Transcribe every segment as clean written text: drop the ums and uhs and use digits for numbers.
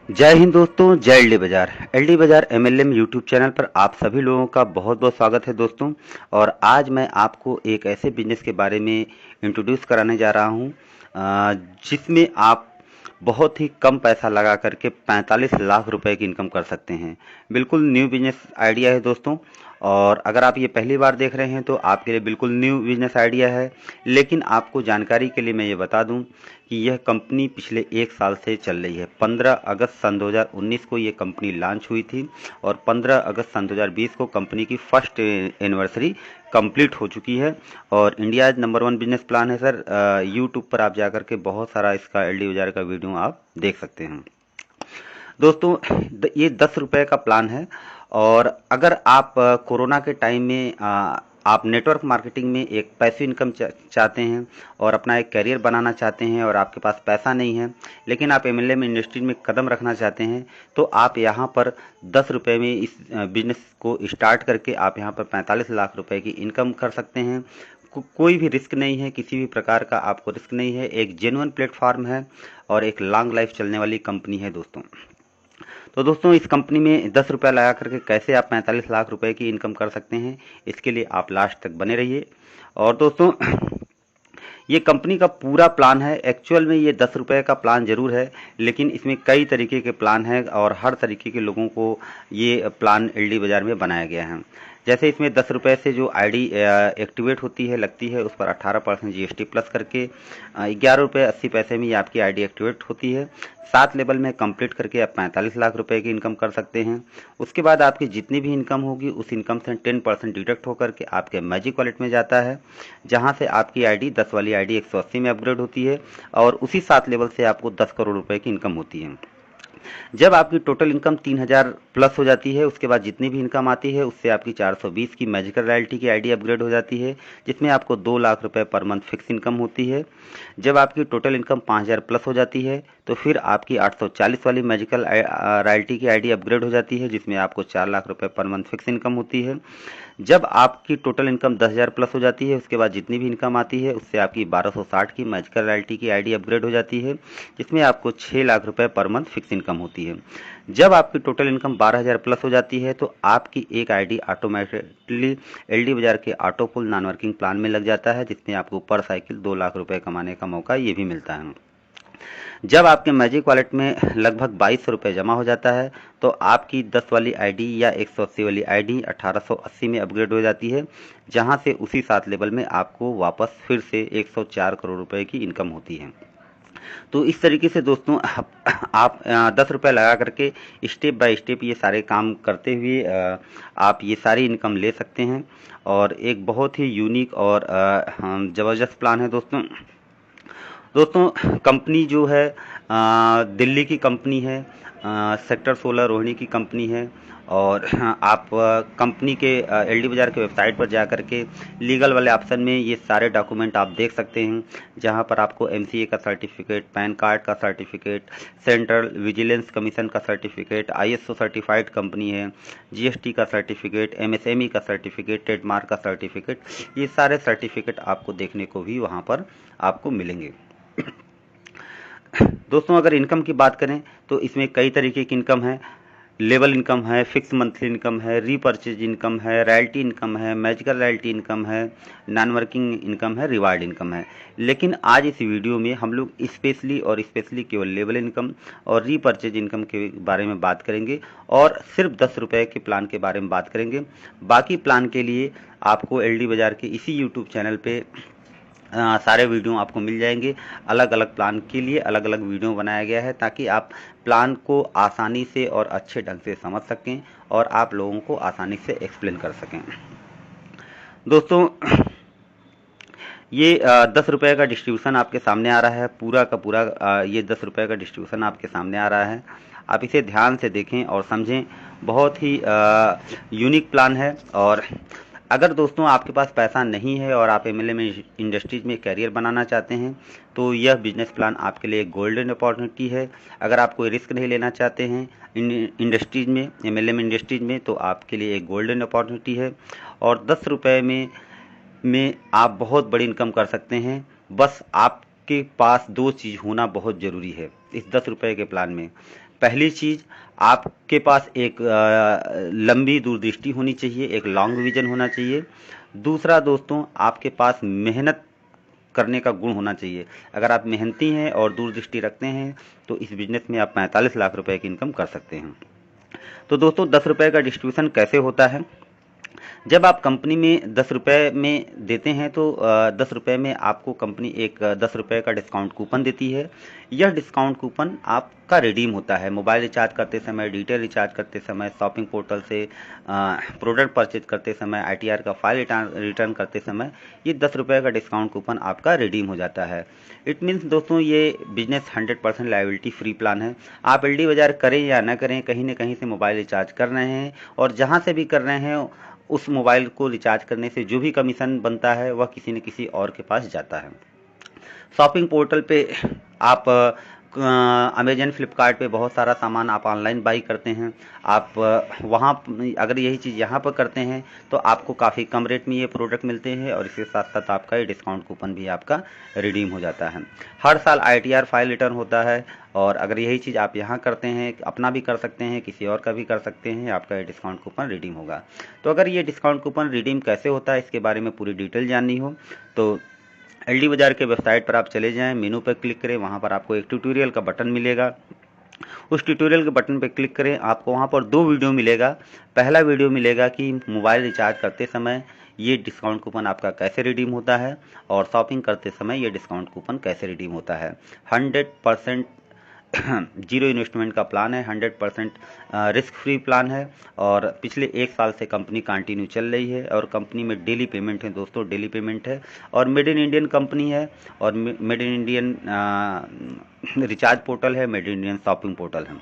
जय हिंद दोस्तों, जय एलडी बाजार एमएलएम यूट्यूब चैनल पर आप सभी लोगों का बहुत बहुत स्वागत है दोस्तों। और आज मैं आपको एक ऐसे बिजनेस के बारे में इंट्रोड्यूस कराने जा रहा हूं जिसमें आप बहुत ही कम पैसा लगा करके 45 लाख रुपए की इनकम कर सकते हैं। बिल्कुल न्यू बिजनेस आइडिया है दोस्तों। और अगर आप ये पहली बार देख रहे हैं तो आपके लिए बिल्कुल न्यू बिजनेस आइडिया है। लेकिन आपको जानकारी के लिए मैं ये बता दूं कि यह कंपनी पिछले एक साल से चल रही है। 15 अगस्त सन 2019 को ये कंपनी लॉन्च हुई थी और 15 अगस्त सन 2020 को कंपनी की फर्स्ट एनिवर्सरी कंप्लीट हो चुकी है। और इंडिया नंबर 1 बिजनेस प्लान है सर। यूट्यूब पर आप जाकर के बहुत सारा इसका एलडी बाजार का वीडियो आप देख सकते हैं दोस्तों। ये 10 रुपए का प्लान है। और अगर आप कोरोना के टाइम में आप नेटवर्क मार्केटिंग में एक पैसिव इनकम चाहते हैं और अपना एक करियर बनाना चाहते हैं और आपके पास पैसा नहीं है, लेकिन आप एमएलएम इंडस्ट्री में कदम रखना चाहते हैं, तो आप यहाँ पर 10 रुपये में इस बिजनेस को स्टार्ट करके आप यहाँ पर 45 लाख रुपए की इनकम कर सकते हैं। कोई भी रिस्क नहीं है, किसी भी प्रकार का आपको रिस्क नहीं है। एक जेन्युइन प्लेटफॉर्म है और एक लॉन्ग लाइफ चलने वाली कंपनी है दोस्तों। तो दोस्तों, इस कंपनी में 10 रुपये लगा करके कैसे आप 45 लाख रुपए की इनकम कर सकते हैं, इसके लिए आप लास्ट तक बने रहिए। और दोस्तों, ये कंपनी का पूरा प्लान है। एक्चुअल में ये 10 रुपये का प्लान जरूर है, लेकिन इसमें कई तरीके के प्लान हैं और हर तरीके के लोगों को ये प्लान एलडी बाजार में बनाया गया है। जैसे इसमें 10 रुपये से जो आईडी एक्टिवेट होती है, लगती है, उस पर 18% जीएसटी प्लस करके 11 रुपये 80 पैसे में ये आपकी आईडी एक्टिवेट होती है। 7 लेवल में कंप्लीट करके आप 45 लाख रुपए की इनकम कर सकते हैं। उसके बाद आपकी जितनी भी इनकम होगी उस इनकम से 10% डिडक्ट होकर के आपके मैजिक वॉलेट में जाता है, जहां से आपकी आईडी 10 वाली आईडी 180 में अपग्रेड होती है और उसी 7 लेवल से आपको 10 करोड़ रुपए की इनकम होती है। जब आपकी टोटल इनकम 3000 प्लस हो जाती है, उसके बाद जितनी भी इनकम आती है उससे आपकी 420 की मैजिकल रॉयल्टी की आईडी अपग्रेड हो जाती है, जिसमें आपको 2 लाख रुपए पर मंथ फिक्स इनकम होती है। जब आपकी टोटल इनकम 5000 प्लस हो जाती है तो फिर आपकी 840 वाली मैजिकल रॉयल्टी की आईडी अपग्रेड हो जाती है, जिसमें आपको 4 लाख रुपए पर मंथ फिक्स इनकम होती है। जब आपकी टोटल इनकम 10,000 प्लस हो जाती है, उसके बाद जितनी भी इनकम आती है उससे आपकी 1260 की मैजिकल रॉयल्टी की आईडी अपग्रेड हो जाती है, जिसमें आपको 6 लाख रुपए पर मंथ फिक्स इनकम होती है। जब आपकी टोटल इनकम 12,000 प्लस हो जाती है तो आपकी एक आईडी ऑटोमेटिकली एलडी बाजार के ऑटो पुल नॉन वर्किंग प्लान में लग जाता है, जिसमें आपको पर साइकिल 2 लाख रुपए कमाने का मौका ये भी मिलता है। जब आपके मैजिक वॉलेट में लगभग 2200 रुपये जमा हो जाता है तो आपकी 10 वाली आईडी या 180 वाली आईडी 1880 में अपग्रेड हो जाती है, जहां से उसी 7 लेवल में आपको वापस फिर से 104 करोड़ रुपए की इनकम होती है। तो इस तरीके से दोस्तों, आप 10 रुपये लगा करके स्टेप बाय स्टेप ये सारे काम करते हुए आप ये सारी इनकम ले सकते हैं। और एक बहुत ही यूनिक और ज़बरदस्त प्लान है दोस्तों। कंपनी जो है दिल्ली की कंपनी है, सेक्टर 16 रोहिणी की कंपनी है। और आप कंपनी के एलडी बाजार के वेबसाइट पर जाकर के लीगल वाले ऑप्शन में ये सारे डॉक्यूमेंट आप देख सकते हैं, जहां पर आपको एमसीए का सर्टिफिकेट, पैन कार्ड का सर्टिफिकेट, सेंट्रल विजिलेंस कमीशन का सर्टिफिकेट, आईएसओ सर्टिफाइड कंपनी है, जीएसटी का सर्टिफिकेट, एमएसएमई का सर्टिफिकेट, ट्रेडमार्क का सर्टिफिकेट, ये सारे सर्टिफिकेट आपको देखने को भी वहाँ पर आपको मिलेंगे। दोस्तों, अगर इनकम की बात करें तो इसमें कई तरीके की इनकम है। लेवल इनकम है, फिक्स मंथली इनकम है, रीपर्चेज इनकम है, रॉयल्टी इनकम है, मैजिकल रॉयल्टी इनकम है, नॉन वर्किंग इनकम है, रिवार्ड इनकम है। लेकिन आज इस वीडियो में हम लोग स्पेशली केवल लेवल इनकम और रीपर्चेज इनकम के बारे में बात करेंगे और सिर्फ 10 रुपये के प्लान के बारे में बात करेंगे। बाकी प्लान के लिए आपको एलडी बाजार के इसी यूट्यूब चैनल पे सारे वीडियो आपको मिल जाएंगे। अलग अलग प्लान के लिए अलग अलग वीडियो बनाया गया है, ताकि आप प्लान को आसानी से और अच्छे ढंग से समझ सकें और आप लोगों को आसानी से एक्सप्लेन कर सकें। दोस्तों, ये 10 रुपये का डिस्ट्रीब्यूशन आपके सामने आ रहा है, पूरा का पूरा ये 10 रुपये का डिस्ट्रीब्यूशन आपके सामने आ रहा है। आप इसे ध्यान से देखें और समझें। बहुत ही यूनिक प्लान है। और अगर दोस्तों आपके पास पैसा नहीं है और आप एमएलएम इंडस्ट्रीज में करियर बनाना चाहते हैं तो यह बिजनेस प्लान आपके लिए एक गोल्डन अपॉर्चुनिटी है। अगर आप कोई रिस्क नहीं लेना चाहते हैं इंडस्ट्रीज में, एमएलएम इंडस्ट्रीज में, तो आपके लिए एक गोल्डन अपॉर्चुनिटी है। और 10 रुपये में आप बहुत बड़ी इनकम कर सकते हैं। बस आपके पास 2 चीज़ होना बहुत ज़रूरी है इस 10 रुपये के प्लान में। पहली चीज़, आपके पास एक लंबी दूरदृष्टि होनी चाहिए, एक लॉन्ग विजन होना चाहिए। दूसरा दोस्तों, आपके पास मेहनत करने का गुण होना चाहिए। अगर आप मेहनती हैं और दूरदृष्टि रखते हैं तो इस बिजनेस में आप 45 लाख रुपए की इनकम कर सकते हैं। तो दोस्तों 10 रुपए का डिस्ट्रीब्यूशन कैसे होता है? जब आप कंपनी में 10 रुपये में देते हैं तो 10 रुपये में आपको कंपनी एक 10 रुपये का डिस्काउंट कूपन देती है। यह डिस्काउंट कूपन आपका रिडीम होता है मोबाइल रिचार्ज करते समय, डिजिटल रिचार्ज करते समय, शॉपिंग पोर्टल से प्रोडक्ट परचेज करते समय, ITR का फाइल रिटर्न करते समय ये 10 रुपये का डिस्काउंट कूपन आपका रिडीम हो जाता है। इट मीन्स दोस्तों ये बिजनेस 100% लायबिलिटी फ्री प्लान है। आप LD बाजार करें या ना करें, कहीं ना कहीं से मोबाइल रिचार्ज कर रहे हैं और जहाँ से भी कर रहे हैं उस मोबाइल को रिचार्ज करने से जो भी कमीशन बनता है वह किसी न किसी और के पास जाता है। शॉपिंग पोर्टल पे आप अमेजन फ्लिपकार्ट पे बहुत सारा सामान आप ऑनलाइन बाई करते हैं। आप वहाँ अगर यही चीज़ यहाँ पर करते हैं तो आपको काफ़ी कम रेट में ये प्रोडक्ट मिलते हैं और इसके साथ साथ आपका ये डिस्काउंट कूपन भी आपका रिडीम हो जाता है। हर साल ITR फाइल रिटर्न होता है और अगर यही चीज़ आप यहाँ करते हैं, अपना भी कर सकते हैं, किसी और का भी कर सकते हैं, आपका ये डिस्काउंट कूपन रिडीम होगा। तो अगर ये डिस्काउंट कूपन रिडीम कैसे होता है इसके बारे में पूरी डिटेल जाननी हो तो LD बाजार के वेबसाइट पर आप चले जाएं, मेनू पर क्लिक करें, वहाँ पर आपको एक ट्यूटोरियल का बटन मिलेगा। उस ट्यूटोरियल के बटन पर क्लिक करें, आपको वहाँ पर 2 वीडियो मिलेगा। पहला वीडियो मिलेगा कि मोबाइल रिचार्ज करते समय ये डिस्काउंट कूपन आपका कैसे रिडीम होता है और शॉपिंग करते समय ये डिस्काउंट कूपन कैसे रिडीम होता है। 100% जीरो इन्वेस्टमेंट का प्लान है, 100% रिस्क फ्री प्लान है और पिछले 1 साल से कंपनी कंटिन्यू चल रही है और कंपनी में डेली पेमेंट है दोस्तों, डेली पेमेंट है और मेड इन इंडियन कंपनी है और made in Indian recharge portal है, made in Indian shopping portal है।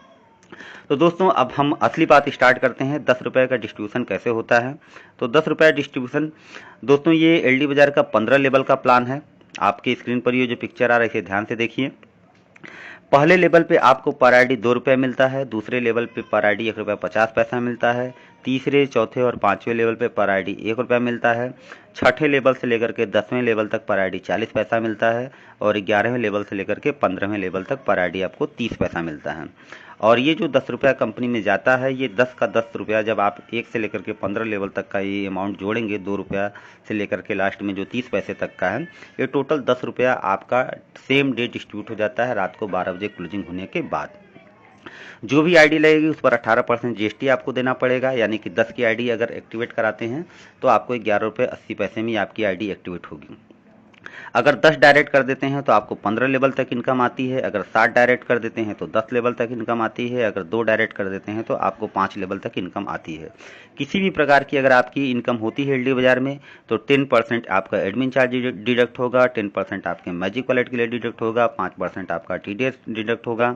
तो दोस्तों अब हम असली बात स्टार्ट करते हैं, 10 रुपये का डिस्ट्रीब्यूशन कैसे होता है। तो 10 रुपये डिस्ट्रीब्यूशन दोस्तों ये LD बाजार का 15 लेवल का प्लान है। आपकी स्क्रीन पर ये जो पिक्चर आ रहा है इसे ध्यान से देखिए। पहले लेवल पे आपको पर ID 2 रुपये मिलता है, दूसरे लेवल पे पर ID 1 रुपया 50 पैसा मिलता है, तीसरे, चौथे और 5वें लेवल पे पर ID 1 रुपया मिलता है, छठे लेवल से लेकर के 10वें लेवल तक पर ID 40 पैसा मिलता है और 11वें लेवल से लेकर के 15वें लेवल तक पर ID आपको 30 पैसा मिलता है। और ये जो 10 रुपया कंपनी में जाता है, ये 10 का 10 रुपया जब आप 1 से लेकर के 15 लेवल तक का ये अमाउंट जोड़ेंगे, 2 रुपया से लेकर के लास्ट में जो 30 पैसे तक का है, ये टोटल 10 रुपया आपका सेम डे डिस्ट्रीब्यूट हो जाता है रात को 12 बजे क्लोजिंग होने के बाद। जो भी ID लगेगी उस पर 18% GST आपको देना पड़ेगा, यानी कि 10 की ID अगर एक्टिवेट कराते हैं तो आपको 11 रुपये 80 पैसे में आपकी ID एक्टिवेट होगी। अगर 10 डायरेक्ट कर देते हैं तो आपको 15 लेवल तक इनकम आती है, अगर 7 डायरेक्ट कर देते हैं तो 10 लेवल तक इनकम आती है, अगर 2 डायरेक्ट कर देते हैं तो आपको 5 लेवल तक इनकम आती है। किसी भी प्रकार की अगर आपकी इनकम होती है LD बाजार में तो 10% आपका एडमिन चार्ज डिडक्ट होगा, 10% आपके मैजिक वॉलेट के लिए डिडक्ट होगा, 5% आपका TDS डिडक्ट होगा।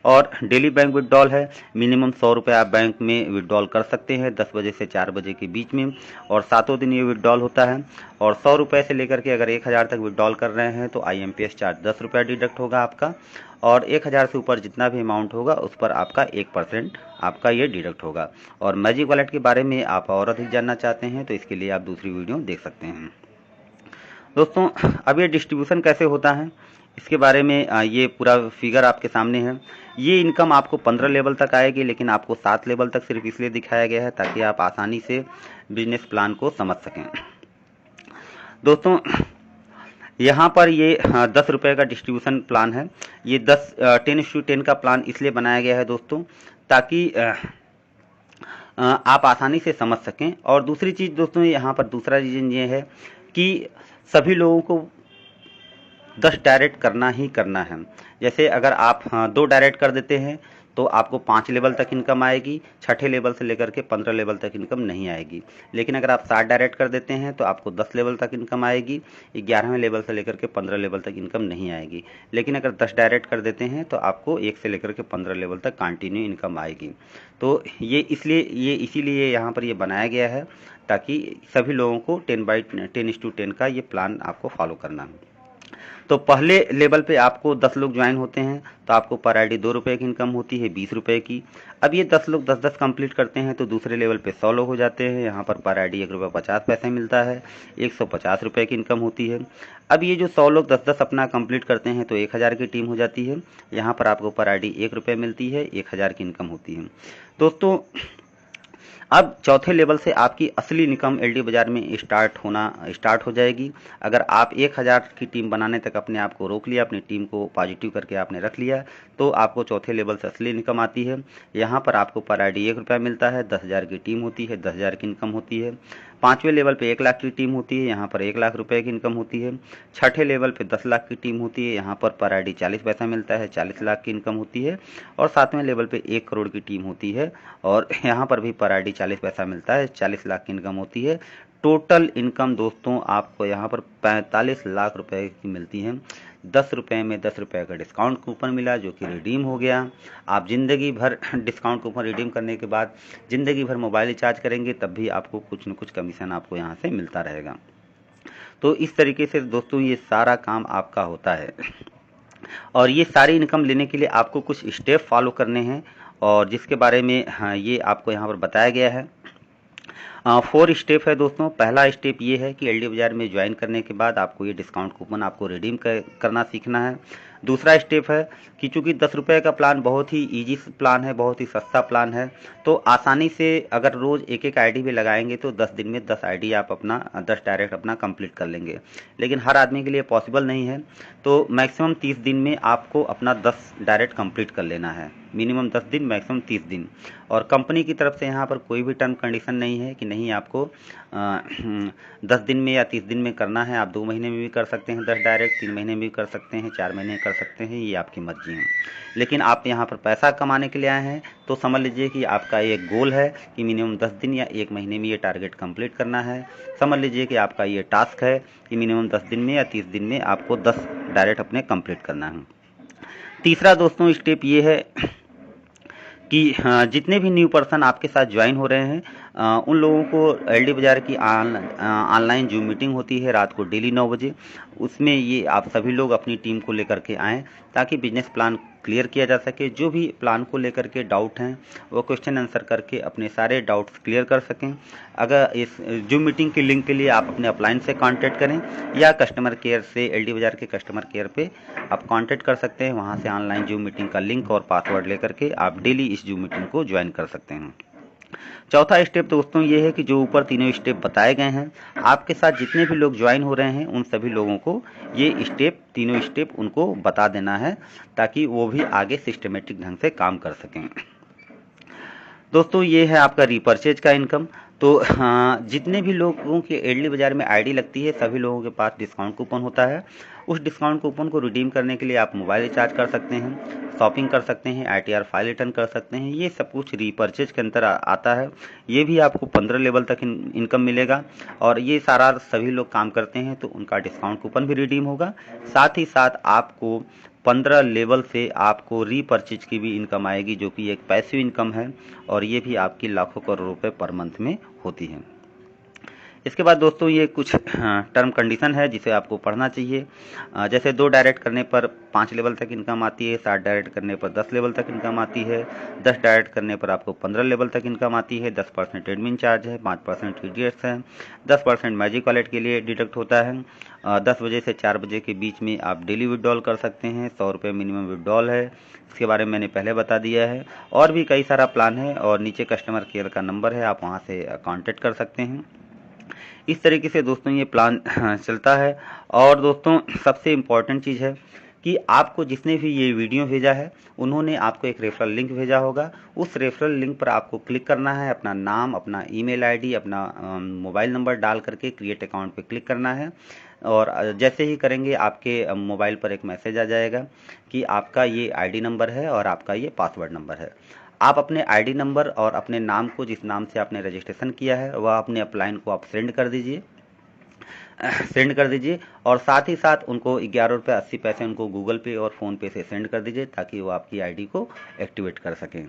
और डेली बैंक विड्रॉल है, मिनिमम 100 रुपये आप बैंक में विड्रॉल कर सकते हैं 10 बजे से 4 बजे के बीच में और 7 दिन ये विड्रॉल होता है। और 100 रुपये से लेकर के अगर 1000 तक विड्रॉल कर रहे हैं तो IMPS चार्ज 10 रुपया डिडक्ट होगा आपका और 1000 से ऊपर जितना भी अमाउंट होगा उस पर आपका 1% आपका ये डिडक्ट होगा। और मैजिक वॉलेट के बारे में आप और अधिक जानना चाहते हैं तो इसके लिए आप दूसरी वीडियो देख सकते हैं। दोस्तों अब ये डिस्ट्रीब्यूशन कैसे होता है इसके बारे में ये पूरा फिगर आपके सामने है। ये इनकम आपको 15 लेवल तक आएगी, लेकिन आपको 7 लेवल तक सिर्फ इसलिए दिखाया गया है ताकि आप आसानी से बिजनेस प्लान को समझ सकें। दोस्तों यहाँ पर ये 10 रुपये का डिस्ट्रीब्यूशन प्लान है। ये 10:10 का प्लान इसलिए बनाया गया है दोस्तों ताकि आप आसानी से समझ सकें। और दूसरी चीज़ दोस्तों यहाँ पर दूसरा रीज़न ये है कि सभी लोगों को 10 डायरेक्ट करना ही करना है। जैसे अगर आप 2 डायरेक्ट कर देते हैं तो आपको 5 लेवल तक इनकम आएगी, छठे लेवल से लेकर के 15 लेवल तक इनकम नहीं आएगी। लेकिन अगर आप 7 डायरेक्ट कर देते हैं तो आपको 10 लेवल तक इनकम आएगी, 11वें लेवल से लेकर के 15 लेवल तक इनकम नहीं आएगी। लेकिन अगर 10 डायरेक्ट कर देते हैं तो आपको 1 से लेकर के 15 लेवल तक कंटिन्यू इनकम आएगी। तो ये इसीलिए यहाँ पर ये बनाया गया है ताकि सभी लोगों को 10/10 का ये प्लान आपको फॉलो करना है। तो पहले लेवल पे आपको 10 लोग ज्वाइन होते हैं तो आपको पर आईडी 2 रुपये की इनकम होती है, 20 रुपये की। अब ये 10 लोग 10-10 कंप्लीट करते हैं तो दूसरे लेवल पे 100 लोग हो जाते हैं, यहाँ पर आईडी 1 रुपये 50 पैसे मिलता है, 150 रुपये की इनकम होती है। अब ये जो 100 लोग 10-10 अपना कंप्लीट करते हैं तो 1000 की टीम हो जाती है, यहाँ पर आपको पर आईडी 1 रुपये मिलती है, 1000 की इनकम होती है। दोस्तों अब चौथे लेवल से आपकी असली इनकम एलडी बाजार में स्टार्ट हो जाएगी। अगर आप 1000 की टीम बनाने तक अपने आप को रोक लिया, अपनी टीम को पॉजिटिव करके आपने रख लिया, तो आपको चौथे लेवल से असली इनकम आती है। यहाँ पर आपको पर आईडी 1 रुपया मिलता है, 10,000 की टीम होती है, 10,000 की इनकम होती है। पाँचवें लेवल पे 1 लाख की टीम होती है, यहाँ पर 1 लाख रुपए की इनकम होती है। छठे लेवल पे 10 लाख की टीम होती है, यहाँ पर आईडी 40 पैसा मिलता है, 40 लाख की इनकम होती है। और सातवें लेवल पे 1 करोड़ की टीम होती है और यहाँ पर भी पर आईडी 40 पैसा मिलता है, 40 लाख की इनकम होती है। टोटल इनकम दोस्तों आपको यहाँ पर 45 लाख रुपए की मिलती है। 10 रुपये में 10 रुपये का डिस्काउंट कूपन मिला जो कि रिडीम हो गया। आप ज़िंदगी भर डिस्काउंट कूपन रिडीम करने के बाद ज़िंदगी भर मोबाइल रिचार्ज करेंगे तब भी आपको कुछ न कुछ कमीशन आपको यहाँ से मिलता रहेगा। तो इस तरीके से दोस्तों ये सारा काम आपका होता है और ये सारी इनकम लेने के लिए आपको कुछ स्टेप फॉलो करने हैं और जिसके बारे में ये आपको यहाँ पर बताया गया है। 4 स्टेप है दोस्तों। पहला स्टेप ये है कि एलडी बाजार में ज्वाइन करने के बाद आपको ये डिस्काउंट कूपन आपको रिडीम करना सीखना है। दूसरा स्टेप है कि चूंकि 10 रुपये का प्लान बहुत ही इजी प्लान है, बहुत ही सस्ता प्लान है, तो आसानी से अगर रोज़ एक एक आईडी भी लगाएंगे तो 10 दिन में 10 आईडी आप अपना 10 डायरेक्ट अपना कंप्लीट कर लेंगे। लेकिन हर आदमी के लिए पॉसिबल नहीं है, तो मैक्सिमम 30 दिन में आपको अपना 10 डायरेक्ट कंप्लीट कर लेना है। मिनिमम 10 दिन, मैक्सिमम 30 दिन। और कंपनी की तरफ से यहाँ पर कोई भी टर्म कंडीशन नहीं है कि नहीं आपको 10 दिन में या 30 दिन में करना है। आप 2 महीने में भी कर सकते हैं 10 डायरेक्ट, 3 महीने में भी कर सकते हैं, 4 महीने कर सकते हैं, ये आपकी मर्जी है। लेकिन आप यहाँ पर पैसा कमाने के लिए आए हैं तो समझ लीजिए कि आपका ये गोल है कि मिनिमम 10 दिन या 1 महीने में ये टारगेट कंप्लीट करना है। समझ लीजिए कि आपका ये टास्क है कि मिनिमम 10 दिन में या 30 दिन में आपको 10 डायरेक्ट अपने कंप्लीट करना है। तीसरा दोस्तों स्टेप ये है कि जितने भी न्यू पर्सन आपके साथ ज्वाइन हो रहे हैं उन लोगों को एलडी बाजार की ऑनलाइन जूम मीटिंग होती है रात को डेली 9 बजे। उसमें ये आप सभी लोग अपनी टीम को लेकर के आएँ ताकि बिजनेस प्लान क्लियर किया जा सके। जो भी प्लान को लेकर के डाउट हैं वो क्वेश्चन आंसर करके अपने सारे डाउट्स क्लियर कर सकें। अगर इस जूम मीटिंग के लिंक के लिए आप अपने अपलाइन से कांटेक्ट करें या कस्टमर केयर से, एलडी बाजार के कस्टमर केयर पे आप कांटेक्ट कर सकते हैं। वहाँ से ऑनलाइन जूम मीटिंग का लिंक और पासवर्ड लेकर के आप डेली इस जूम मीटिंग को ज्वाइन कर सकते हैं। चौथा स्टेप दोस्तों ये है कि जो ऊपर तीनों स्टेप बताए गए हैं, आपके साथ जितने भी लोग ज्वाइन हो रहे हैं उन सभी लोगों को ये तीनों स्टेप उनको बता देना है ताकि वो भी आगे सिस्टमेटिक ढंग से काम कर सकें। दोस्तों ये है आपका रीपर्चेज का इनकम। तो जितने भी लोगों की एलडी बाजार में आईडी लगती है सभी लोगों के पास डिस्काउंट कूपन होता है। उस डिस्काउंट कूपन को रिडीम करने के लिए आप मोबाइल रिचार्ज कर सकते हैं, शॉपिंग कर सकते हैं, आईटीआर फाइल रिटर्न कर सकते हैं। ये सब कुछ रीपर्चेज के अंदर आता है। ये भी आपको 15 लेवल तक इनकम मिलेगा और ये सारा सभी लोग काम करते हैं तो उनका डिस्काउंट कूपन भी रिडीम होगा। साथ ही साथ आपको 15 लेवल से आपको रीपर्चेज की भी इनकम आएगी जो कि एक पैसिव इनकम है और ये भी आपकी लाखों करोड़ रुपए पर मंथ में होती है। इसके बाद दोस्तों ये कुछ टर्म कंडीशन है जिसे आपको पढ़ना चाहिए। जैसे 2 डायरेक्ट करने पर 5 लेवल तक इनकम आती है, 7 डायरेक्ट करने पर 10 लेवल तक इनकम आती है, 10 डायरेक्ट करने पर आपको 15 लेवल तक इनकम आती है, 10% एडमिन चार्ज है, 5% टीडीएस है, 10% मैजिक वॉलेट के लिए डिडक्ट होता है। 10 बजे से 4 बजे के बीच में आप डेली विड्रॉल कर सकते हैं, 100 रुपये मिनिमम विड्रॉल है। इसके बारे में मैंने पहले बता दिया है। और भी कई सारा प्लान है और नीचे कस्टमर केयर का नंबर है, आप वहाँ से कॉन्टेक्ट कर सकते हैं। इस तरीके से दोस्तों ये प्लान चलता है। और दोस्तों सबसे इम्पॉर्टेंट चीज़ है कि आपको जिसने भी ये वीडियो भेजा है उन्होंने आपको एक रेफरल लिंक भेजा होगा। उस रेफरल लिंक पर आपको क्लिक करना है, अपना नाम, अपना ईमेल आईडी, अपना मोबाइल नंबर डाल करके क्रिएट अकाउंट पे क्लिक करना है। और जैसे ही करेंगे आपके मोबाइल पर एक मैसेज आ जाएगा कि आपका ये आईडी नंबर है और आपका ये पासवर्ड नंबर है। आप अपने आईडी नंबर और अपने नाम को, जिस नाम से आपने रजिस्ट्रेशन किया है, वह अपने अपलाइन को आप सेंड कर दीजिए और साथ ही साथ उनको 11 रुपये 80 पैसे उनको गूगल पे और फ़ोन पे से सेंड कर दीजिए ताकि वो आपकी आईडी को एक्टिवेट कर सकें।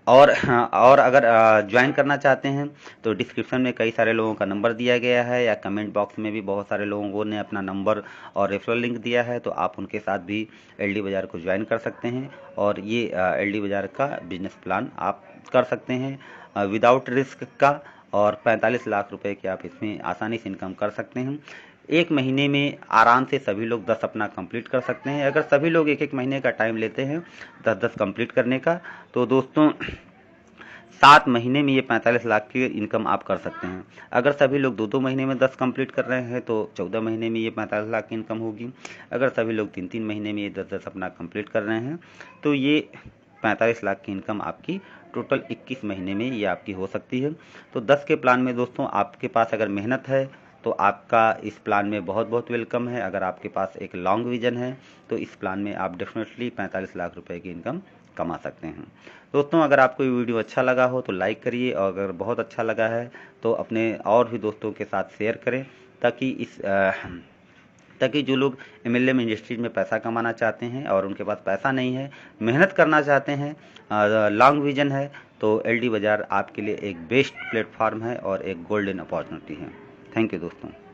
और अगर ज्वाइन करना चाहते हैं तो डिस्क्रिप्शन में कई सारे लोगों का नंबर दिया गया है, या कमेंट बॉक्स में भी बहुत सारे लोगों ने अपना नंबर और रेफरल लिंक दिया है, तो आप उनके साथ भी एलडी बाज़ार को ज्वाइन कर सकते हैं और ये एलडी बाज़ार का बिजनेस प्लान आप कर सकते हैं विदाउट रिस्क का, और 45 लाख रुपए की आप इसमें आसानी से इनकम कर सकते हैं। एक महीने में आराम से सभी लोग 10 अपना कंप्लीट कर सकते हैं। अगर सभी लोग एक एक महीने का टाइम लेते हैं 10-10 कंप्लीट करने का, तो दोस्तों 7 महीने में ये 45 लाख की इनकम आप कर सकते हैं। अगर सभी लोग 2-2 महीने में 10 कंप्लीट कर रहे हैं तो 14 महीने में ये 45 लाख की इनकम होगी। अगर सभी लोग 3-3 महीने में ये 10-10 अपना कंप्लीट कर रहे हैं तो ये 45 लाख की इनकम आपकी टोटल 21 महीने में ये आपकी हो सकती है। तो 10 के प्लान में दोस्तों आपके पास अगर मेहनत है तो आपका इस प्लान में बहुत बहुत वेलकम है। अगर आपके पास एक लॉन्ग विजन है तो इस प्लान में आप डेफिनेटली 45 लाख रुपए की इनकम कमा सकते हैं। दोस्तों अगर आपको ये वीडियो अच्छा लगा हो तो लाइक करिए, और अगर बहुत अच्छा लगा है तो अपने और भी दोस्तों के साथ शेयर करें, ताकि जो लोग एमएलएम इंडस्ट्री में पैसा कमाना चाहते हैं और उनके पास पैसा नहीं है, मेहनत करना चाहते हैं, लॉन्ग विजन है, तो एलडी बाज़ार आपके लिए एक बेस्ट प्लेटफॉर्म है और एक गोल्डन अपॉर्चुनिटी है। थैंक यू दोस्तों।